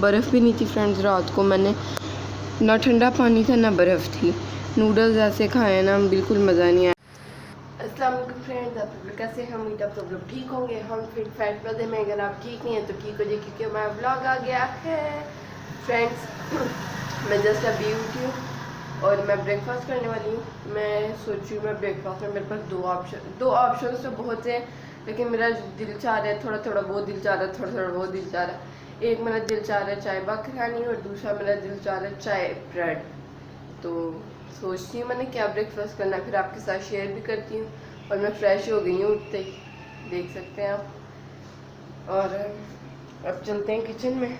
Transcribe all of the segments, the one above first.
बर्फ़ भी नहीं थी फ्रेंड्स। रात को मैंने ना ठंडा पानी था ना बर्फ़ थी। नूडल्स ऐसे खाए ना बिल्कुल मज़ा नहीं आया। अस्सलाम वालेकुम फ्रेंड्स, आप लोग कैसे हैं? उम्मीद आप सब लोग ठीक होंगे। हम फिर फैट पौधे में, अगर आप ठीक नहीं हैं तो ठीक हो जाए, क्योंकि हमारा व्लॉग आ गया है फ्रेंड्स। मैं जस्ट अभी उठी हूँ और मैं ब्रेकफास्ट करने वाली हूँ। मैं सोच रही हूँ मैं ब्रेकफास्ट में, मेरे पास दो ऑप्शन तो बहुत हैं, लेकिन मेरा दिल चाह रहा है थोड़ा थोड़ा वो दिल चाह रहा है, थोड़ा थोड़ा वो दिल चाह रहा है। एक मेरा दिल चाह रहा है चाय बाकी खानी और दूसरा मेरा दिल चाह रहा है चाय ब्रेड। तो सोचती हूँ मैंने क्या ब्रेकफास्ट करना है, फिर आपके साथ शेयर भी करती हूँ। और मैं फ्रेश हो गई हूँ उठते ही, देख सकते हैं आप। और अब चलते हैं किचन में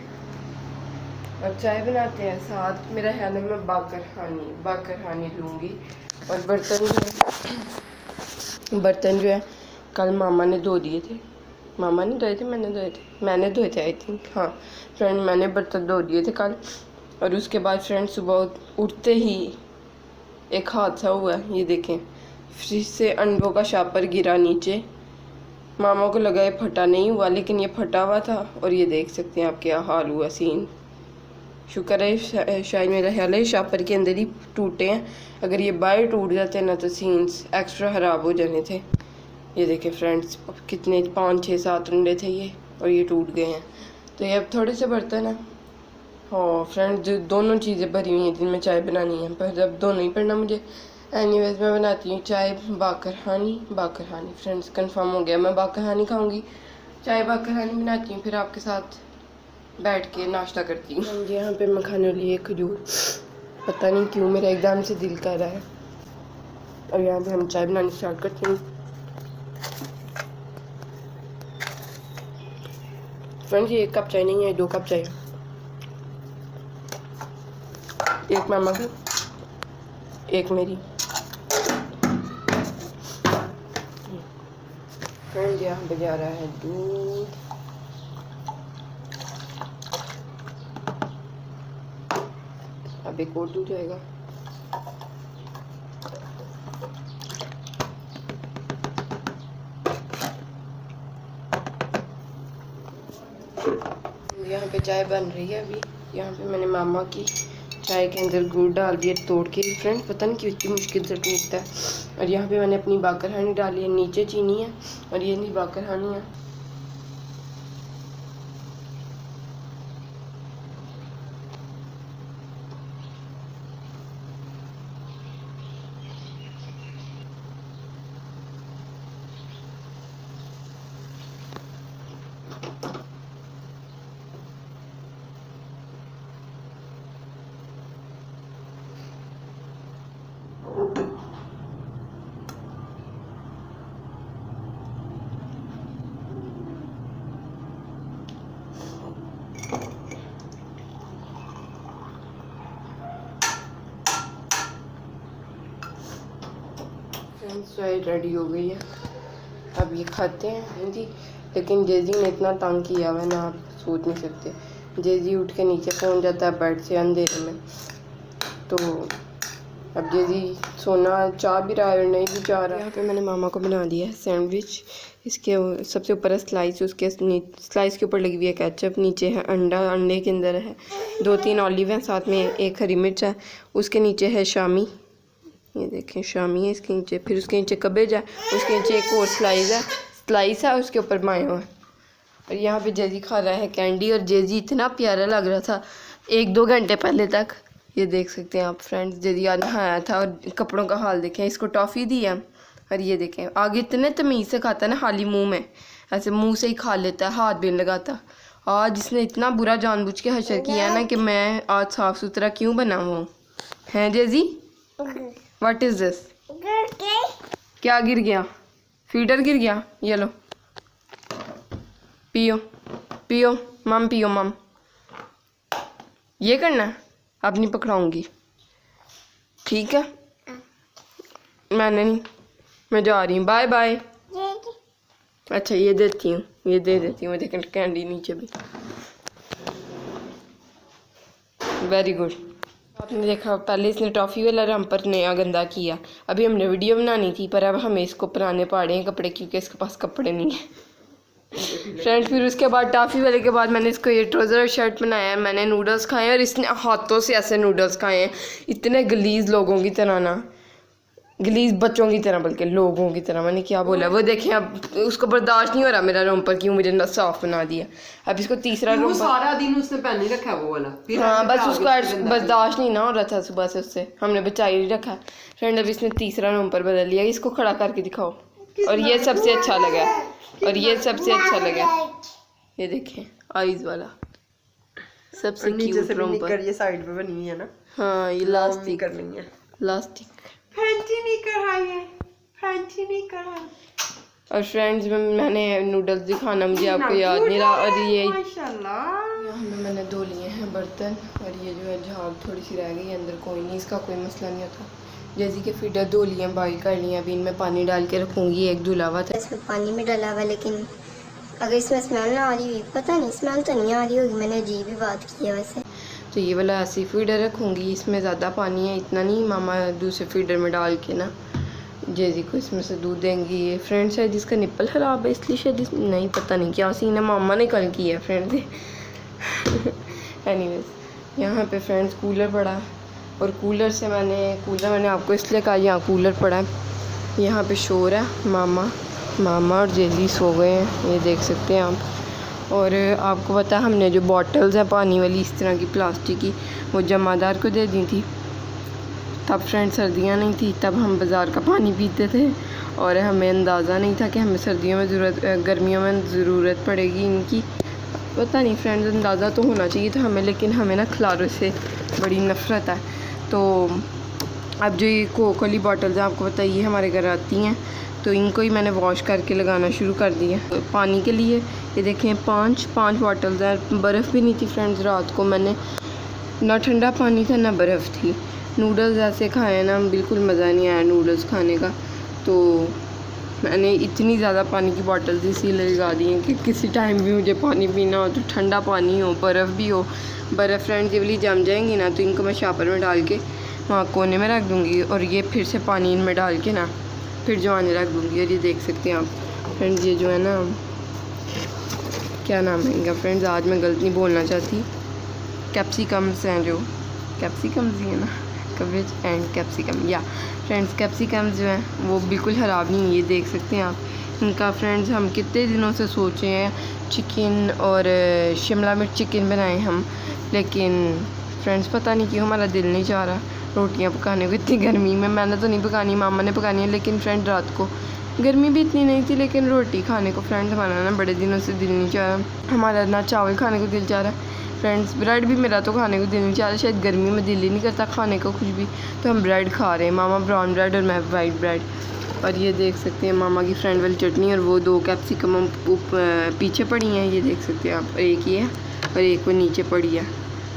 और चाय बनाते हैं। साथ मेरा है ना, मैं बाकर हानी लूँगी। और बर्तन जो है कल मामा ने धो दिए थे। मामा ने धोए थे, मैंने धोए थे आई थिंक। हाँ फ्रेंड, मैंने बर्तन धो दिए थे कल। और उसके बाद फ्रेंड सुबह उठते ही एक हादसा हुआ। ये देखें, फ्रिज से अंडों का शापर गिरा नीचे। मामा को लगा ये फटा नहीं हुआ, लेकिन ये फटा हुआ था। और ये देख सकते हैं आप क्या हाल हुआ सीन। शुक्र है शायद मेरा ख्याल है शापर के अंदर ही टूटे हैं। अगर ये बाहर टूट जाते ना तो सीन्स एक्स्ट्रा ख़राब हो जाने थे। ये देखें फ्रेंड्स, कितने 5 6 7 अंडे थे ये, और ये टूट गए हैं। तो ये अब थोड़े से बर्तन हैं। हाँ फ्रेंड्स, दोनों चीज़ें भरी हुई हैं जिनमें चाय बनानी है, पर जब दोनों ही पढ़ना मुझे। एनीवेज मैं बनाती हूँ चाय बाकर हानी फ्रेंड्स, कंफर्म हो गया मैं बाकर हानी खाऊंगी। चाय बाकर हानी बनाती हूँ, फिर आपके साथ बैठ के नाश्ता करती हूँ। जी यहाँ पे मैं खाने वाली है खजूर। पता नहीं क्यों मेरा एकदम से दिल कर रहा है। और यहाँ पे हम चाय बनानी स्टार्ट करते हैं फ्रेंड्स। ये 1 कप चाय नहीं है, 2 कप चाय। एक मामा की, एक मेरी। फ्रेंड यहाँ पे जा रहा है दूध। अब एक और दूध जाएगा। यहाँ पे चाय बन रही है अभी। यहाँ पे मैंने मामा की चाय के अंदर गुड़ डाल दिया तोड़ के। फ्रेंड पता नहीं क्यों इतनी मुश्किल से टूटता है। और यहाँ पे मैंने अपनी बाकर हानी डाली है, नीचे चीनी है और ये नहीं बाकर हानी है। चाय रेडी हो गई है, अब ये खाते हैं जी। लेकिन जेजी ने इतना तंग किया हुआ है ना, आप सोच नहीं सकते। जेजी उठ के नीचे पहुंच जाता है बेड से अंधेरे में। तो अब जेजी सोना चाह भी रहा है और नहीं भी चाह रहा। यहाँ पे मैंने मामा को बना दिया है सैंडविच। इसके सबसे ऊपर है स्लाइस, उसके स्लाइस के ऊपर लगी हुई है केचप, नीचे है अंडा, अंडे के अंदर है 2-3 ऑलिव हैं, साथ में 1 हरी मिर्च है। उसके नीचे है शामी, ये देखें शामी है इसके नीचे। फिर उसके नीचे कबेज है, उसके नीचे एक और स्लाइस है, उसके ऊपर मायो है। और यहाँ पे जेजी खा रहा है कैंडी। और जेजी इतना प्यारा लग रहा था 1-2 घंटे पहले तक। ये देख सकते हैं आप फ्रेंड्स, जेजी आज नहाया था और कपड़ों का हाल देखें। इसको टॉफ़ी दी है और ये देखें आगे इतने तमीज़ से खाता है ना, खाली मुँह में ऐसे मुँह से ही खा लेता है, हाथ भी नहीं लगाता। आज इसने इतना बुरा जानबूझ के हशर किया है ना कि मैं आज साफ़ सुथरा क्यों बना हूँ। हैं जेजी? What is this? क्या गिर गया? फीडर गिर गया? ये लो पियो पियो मम, पियो मम। ये करना है, अब नहीं पकड़ाऊंगी, ठीक है? मैंने नहीं, मैं जा रही हूँ, बाय बाय। अच्छा ये देती हूँ, ये दे देती हूँ। देखें कैंडी नीचे भी, वेरी गुड। आपने देखा पहले इसने टॉफ़ी वाला रैम्पर नया गंदा किया। अभी हमने वीडियो बनानी थी, पर अब हमें इसको पुराने पाड़े हैं कपड़े, क्योंकि इसके पास कपड़े नहीं है। फ्रेंड्स फिर उसके बाद टाफ़ी वाले के बाद मैंने इसको ये ट्राउज़र और शर्ट बनाया है। मैंने नूडल्स खाए और इसने हाथों से ऐसे नूडल्स खाए हैं, इतने गलीज़ लोगों की तरह ना, गलीज़ बच्चों की तरह, बल्कि लोगों की तरह। मैंने क्या बोला, वो देखें अब उसको बर्दाश्त नहीं हो रहा मेरा रोम्पर, क्यों मुझे ना साफ बना दिया। अब इसको तीसरा रोम्पर सारा दिन उसने पहन रखा वो वाला, हाँ बस उसको बर्दाश्त नहीं ना हो रहा था सुबह से, उससे हमने बचाई ही रखा। फ्रेंड अब इसने तीसरा रोम्पर बदल लिया, इसको खड़ा करके दिखाओ। और ये सबसे अच्छा लगा, और ये सबसे अच्छा लगा, ये देखें आईज वाला सबसे क्यूट रोम्पर। ये साइड पे बनी हुई है ना, हाँ ये लास्टिक करनी है, लास्टिक फैंसी नहीं कराई है, फैंसी नहीं कराई। और फ्रेंड्स मैंने नूडल्स दिखाना मुझे आपको याद नहीं रहा। और ये माशाल्लाह मैंने धो लिए हैं बर्तन, और ये जो है झाग थोड़ी सी रह गई अंदर, कोई नहीं, इसका कोई मसला नहीं होता। जैसे कि फीडर धो लिए, बॉइल कर लिए, अभी इनमें पानी डाल के रखूँगी। एक धुला हुआ था, इसमें पानी में डाला हुआ, लेकिन अगर इसमें स्मेल ना आ रही हुई, पता नहीं स्मेल तो नहीं आ रही होगी, मैंने अजीब ही बात की है वैसे। तो ये वाला ऐसी फीडर रखूँगी, इसमें ज़्यादा पानी है, इतना नहीं, मामा दूसरे फीडर में डाल के ना जैजी को इसमें से दूध देंगी। ये फ्रेंड शायद इसका निप्पल ख़राब है, इसलिए शायद नहीं पता नहीं क्या सीन है, मामा ने कल किया फ्रेंड। एनीवेज यहाँ पे फ्रेंड्स कूलर पड़ा, और कूलर मैंने आपको इसलिए कहा यहाँ कूलर पड़ा है। यहाँ पे शोर है, मामा और जेली सो गए हैं, ये देख सकते हैं आप। और आपको पता है हमने जो बॉटल्स हैं पानी वाली इस तरह की प्लास्टिक की, वो जमादार को दे दी थी। तब फ्रेंड सर्दियाँ नहीं थी, तब हम बाज़ार का पानी पीते थे, और हमें अंदाज़ा नहीं था कि हमें सर्दियों में गर्मियों में ज़रूरत पड़ेगी इनकी। पता नहीं फ्रेंड्स, अंदाज़ा तो होना चाहिए था हमें, लेकिन हमें ना खिलारों से बड़ी नफ़रत है। तो अब जो ये कोक वाली बॉटल्स हैं, आपको पता ये हमारे घर आती हैं, तो इनको ही मैंने वॉश करके लगाना शुरू कर दिया पानी के लिए। ये देखें पाँच बॉटल्स हैं। बर्फ़ भी नहीं थी फ्रेंड्स, रात को मैंने ना ठंडा पानी था ना बर्फ़ थी। नूडल्स ऐसे खाए ना, बिल्कुल मज़ा नहीं आया नूडल्स खाने का। तो मैंने इतनी ज़्यादा पानी की बॉटल्स इसीलिए लगा दी हैं कि किसी टाइम भी मुझे पानी पीना हो तो ठंडा पानी हो, बर्फ़ भी हो। बर्फ़ फ्रेंड्स ये वाली जम जाएंगी ना, तो इनको मैं शापर में डाल के वहाँ कोने में रख दूँगी, और ये फिर से पानी इनमें डाल के ना फिर जमाने रख दूँगी। और ये देख सकते हैं आप फ्रेंड्स, ये जो है ना, क्या नाम है इनका फ्रेंड्स, आज मैं गलत नहीं बोलना चाहती, कैप्सिकम्स हैं, जो कैप्सिकम्स ही है ना, कवेज एंड कैप्सिकम, या फ्रेंड्स कैप्सिकम्स जो हैं वो बिल्कुल ख़राब नहीं है, ये देख सकते हैं आप। इनका फ्रेंड्स हम कितने दिनों से सोचे हैं चिकन और शिमला मिर्च चिकन बनाएं हम, लेकिन फ्रेंड्स पता नहीं क्यों हमारा दिल नहीं चाह रहा रोटियां पकाने को। इतनी गर्मी में मैंने तो नहीं पकानी, मामा ने पकानी है, लेकिन फ्रेंड रात को गर्मी भी इतनी नहीं थी, लेकिन रोटी खाने को फ्रेंड्स हमारा ना बड़े दिनों से दिल नहीं चाह रहा। हमारा ना चावल खाने को दिल चाह रहा है फ्रेंड्स, ब्रेड भी मेरा तो खाने को दिल नहीं चाह रहा, शायद गर्मी में दिल ही नहीं करता खाने को कुछ भी, तो हम ब्रेड खा रहे हैं, मामा ब्राउन ब्रेड और मैं वाइट ब्रेड। और ये देख सकते हैं मामा की फ्रेंड वाली चटनी, और वो 2 कैप्सिकम पीछे पड़ी हैं, ये देख सकते हैं आप। एक ये है और एक वो नीचे पड़ी है,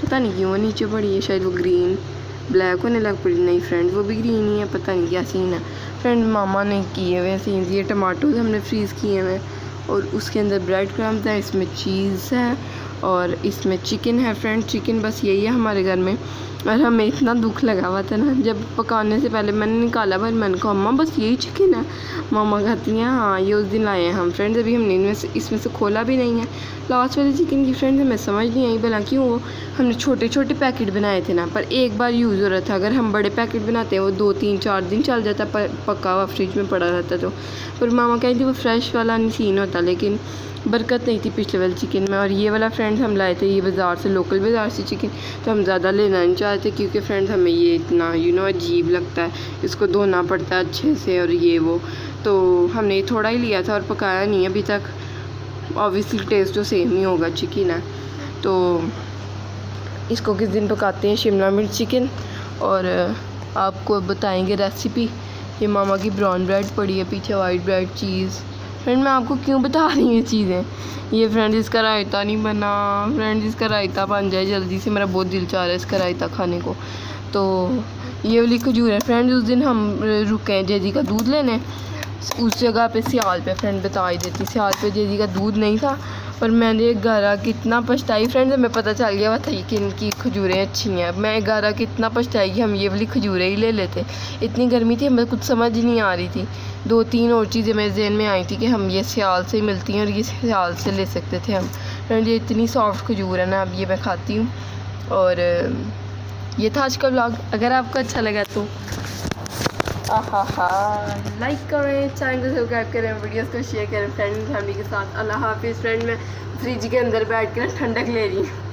पता नहीं क्यों वो नीचे पड़ी है, शायद वो ग्रीन ब्लैक होने लग पड़ी, नहीं फ्रेंड वो भी ग्रीन ही है, पता नहीं क्या सीन है फ्रेंड। मामा ने किए हुए सीन, ये टमाटोज हमने फ्रीज़ किए हुए, और उसके अंदर ब्रेड क्रम्स है, इसमें चीज़ है, और इसमें चिकन है फ्रेंड। चिकन बस यही है हमारे घर में, और हमें इतना दुख लगा हुआ था ना, जब पकाने से पहले मैंने निकाला, पर मैंने कहा अम्मा बस यही चिकन है। मामा कहती हैं हाँ ये उस दिन लाए हैं हम फ्रेंड्स, अभी हमने इसमें से खोला भी नहीं है। लास्ट वाले चिकन की फ्रेंड्स हमें समझ नहीं आई भला क्यों, वो हमने छोटे छोटे पैकेट बनाए थे ना, पर एक बार यूज़ हो रहा था। अगर हम बड़े पैकेट बनाते हैं वो 2 3 4 दिन चल जाता, पका हुआ फ्रिज में पड़ा रहता। तो पर मामा कहती थी वो फ्रेश वाला नहीं सीन होता, लेकिन बरकत नहीं थी पिछले वाले चिकन में। और ये वाला फ्रेंड्स हम लाए थे ये बाज़ार से, लोकल बाज़ार से चिकन, तो हम ज़्यादा लेना नहीं चाहते क्योंकि फ्रेंड्स हमें ये इतना अजीब लगता है, इसको धोना पड़ता है अच्छे से और ये वो, तो हमने थोड़ा ही लिया था और पकाया नहीं अभी तक। ऑब्वियसली टेस्ट तो सेम ही होगा, चिकन है। तो इसको किस दिन पकाते हैं शिमला मिर्च चिकन, और आपको बताएंगे रेसिपी। ये मामा की ब्राउन ब्रेड पड़ी है पीछे, वाइट ब्रेड, चीज़। फ्रेंड मैं आपको क्यों बता रही हूँ ये चीज़ें, ये फ्रेंड इसका रायता नहीं बना, फ्रेंड इसका रायता बन जाए जल्दी से, मेरा बहुत दिल चाह रहा है इसका रायता खाने को। तो ये वाली खजूर है फ्रेंड, उस दिन हम रुके हैं जेजी का दूध लेने, उस जगह पे सियाल पे फ्रेंड बता ही देती, सियाल पे जेजी का दूध नहीं था, और मैंने गारा कितना पछताई फ्रेंड्स, हमें पता चल गया हुआ था कि इनकी खजूरें अच्छी हैं। मैं गारा कितना पछताई कि हम ये वाली खजूरें ही ले लेते। इतनी गर्मी थी, हमें कुछ समझ ही नहीं आ रही थी। 2-3 और चीज़ें मेरे जहन में आई थी कि हम ये सियाल से ही मिलती हैं और ये सियाल से ले सकते थे हम। फ्रेंड ये इतनी सॉफ्ट खजूर है ना, अब ये मैं खाती हूँ। और ये था आज का व्लॉग। अगर आपको अच्छा लगा तो लाइक करें, चैनल को सब्सक्राइब करें, वीडियोस को शेयर करें फ्रेंड फैमिली के साथ। अल्लाह हाफिज़ फ्रेंड। मैं फ्रिज के अंदर बैठ कर ठंडक ले रही हूँ।